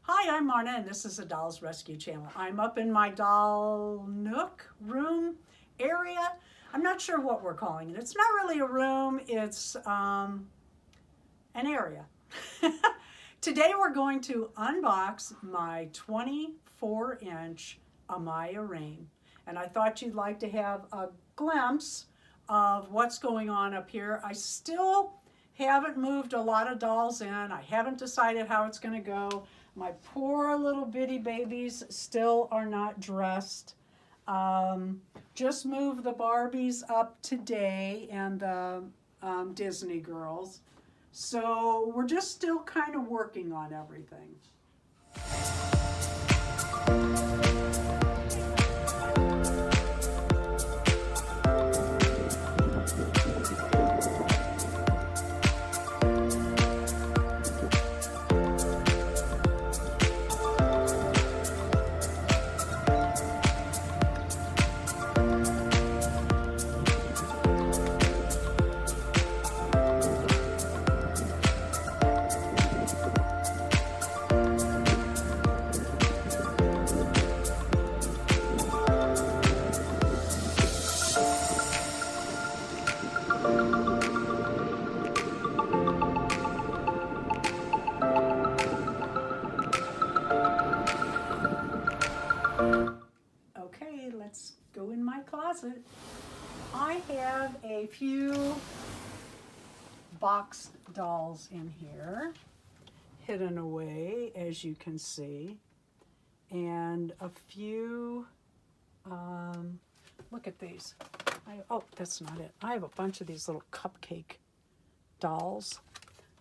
Hi, I'm Marna, and this is the Dolls Rescue Channel. I'm up in my doll nook room area. I'm not sure what we're calling it. It's not really a room, it's an area. Today we're going to unbox my 24-inch Amaya Rain. And I thought you'd like to have a glimpse of what's going on up here. I still haven't moved a lot of dolls in. I haven't decided how it's going to go. My poor little bitty babies still are not dressed. Just moved the Barbies up today and the Disney girls. So we're just still kind of working on everything. Okay, let's go in my closet. I have a few box dolls in here, hidden away, as you can see, and a few, look at these. Oh, that's not it. I have a bunch of these little cupcake dolls.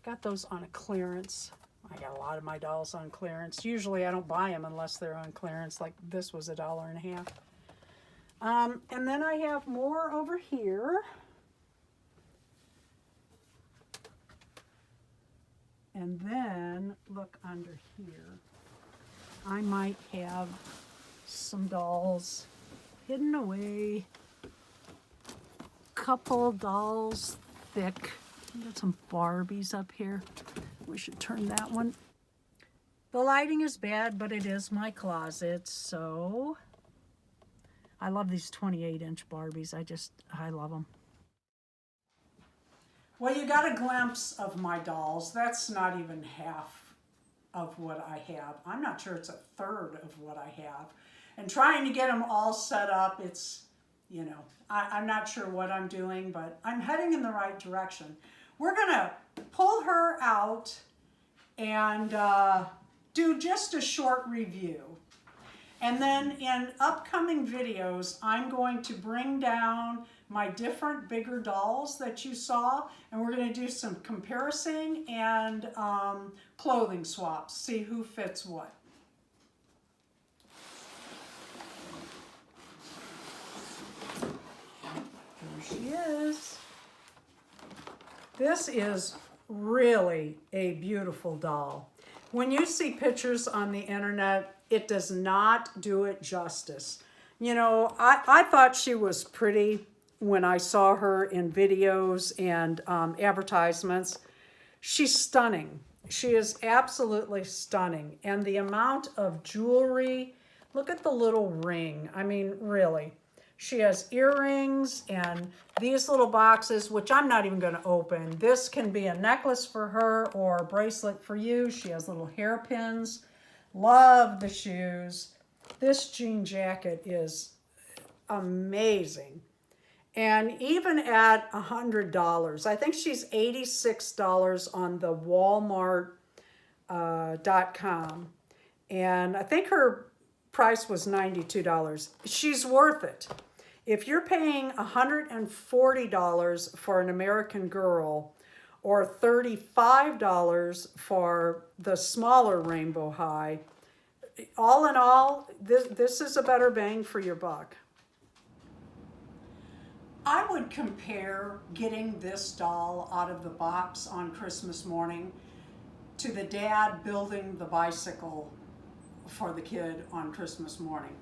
Got those on a clearance. I got a lot of my dolls on clearance. Usually I don't buy them unless they're on clearance, like this was $1.50. And then I have more over here. And then look under here. I might have some dolls hidden away. Couple dolls thick. Got some Barbies up here. We should turn that one. The lighting is bad, but it is my closet, so I love these 28-inch Barbies. I love them. Well, you got a glimpse of my dolls. That's not even half of what I have. I'm not sure it's a third of what I have. And trying to get them all set up, it's, you know, I'm not sure what I'm doing, but I'm heading in the right direction. We're gonna pull her out and do just a short review. And then in upcoming videos, I'm going to bring down my different bigger dolls that you saw, and we're gonna do some comparison and clothing swaps, see who fits what. There she is. This is really a beautiful doll. When you see pictures on the internet, it does not do it justice. You know, I thought she was pretty when I saw her in videos and advertisements. She's stunning. She is absolutely stunning. And the amount of jewelry, look at the little ring. I mean, really. She has earrings and these little boxes, which I'm not even going to open. This can be a necklace for her or a bracelet for you. She has little hairpins. Love the shoes. This jean jacket is amazing. And even at $100, I think she's $86 on the Walmart.com. And I think her price was $92. She's worth it. If you're paying $140 for an American Girl or $35 for the smaller Rainbow High, all in all, this is a better bang for your buck. I would compare getting this doll out of the box on Christmas morning to the dad building the bicycle for the kid on Christmas morning.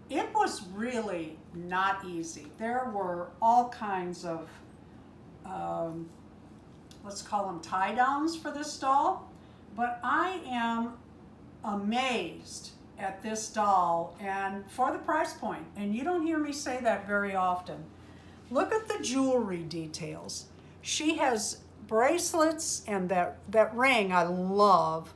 It was really not easy. There were all kinds of, let's call them tie downs for this doll, but I am amazed at this doll and for the price point. And you don't hear me say that very often. Look at the jewelry details. She has bracelets and that ring I love.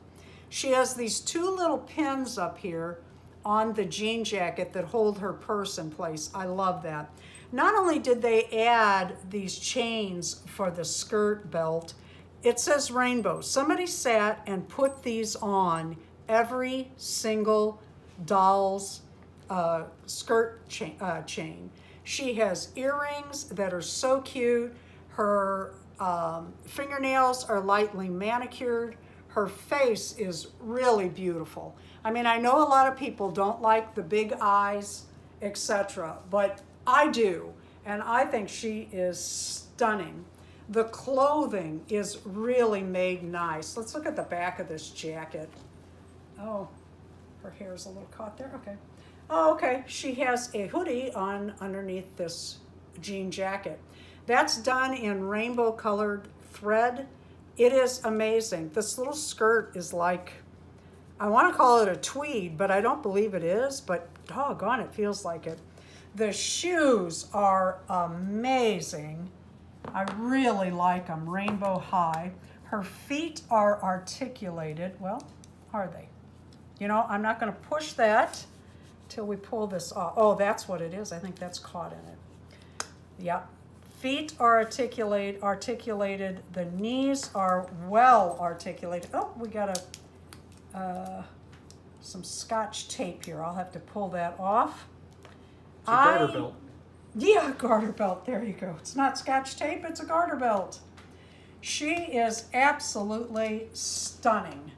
She has these two little pins up here on the jean jacket that hold her purse in place. I love that. Not only did they add these chains for the skirt belt, it says rainbow. Somebody sat and put these on every single doll's skirt chain. She has earrings that are so cute. Her fingernails are lightly manicured. Her face is really beautiful. I mean, I know a lot of people don't like the big eyes, etc., but I do, and I think she is stunning. The clothing is really made nice. Let's look at the back of this jacket. Oh, her hair's a little caught there. Okay. Oh, okay. She has a hoodie on underneath this jean jacket. That's done in rainbow colored thread. It is amazing. This little skirt is like, I want to call it a tweed, but I don't believe it is, but doggone, it feels like it. The shoes are amazing. I really like them, rainbow high. Her feet are articulated. Well, are they? You know, I'm not going to push that till we pull this off. Oh, that's what it is. I think that's caught in it. Yeah. Feet are articulated. The knees are well articulated. Oh, we got some Scotch tape here. I'll have to pull that off. It's a garter belt. Yeah, garter belt. There you go. It's not Scotch tape, it's a garter belt. She is absolutely stunning.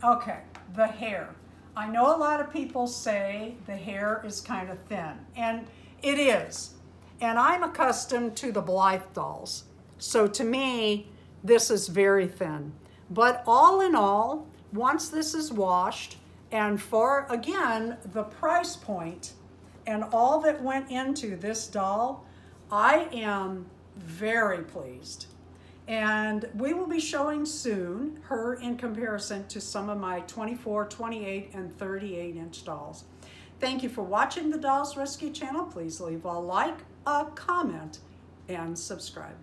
Okay, the hair. I know a lot of people say the hair is kind of thin, and it is. And I'm accustomed to the Blythe dolls. So to me, this is very thin. But all in all, once this is washed, and for, again, the price point and all that went into this doll, I am very pleased. And we will be showing soon her in comparison to some of my 24, 28, and 38-inch dolls. Thank you for watching the Dolls Rescue channel. Please leave a like, a comment, and subscribe.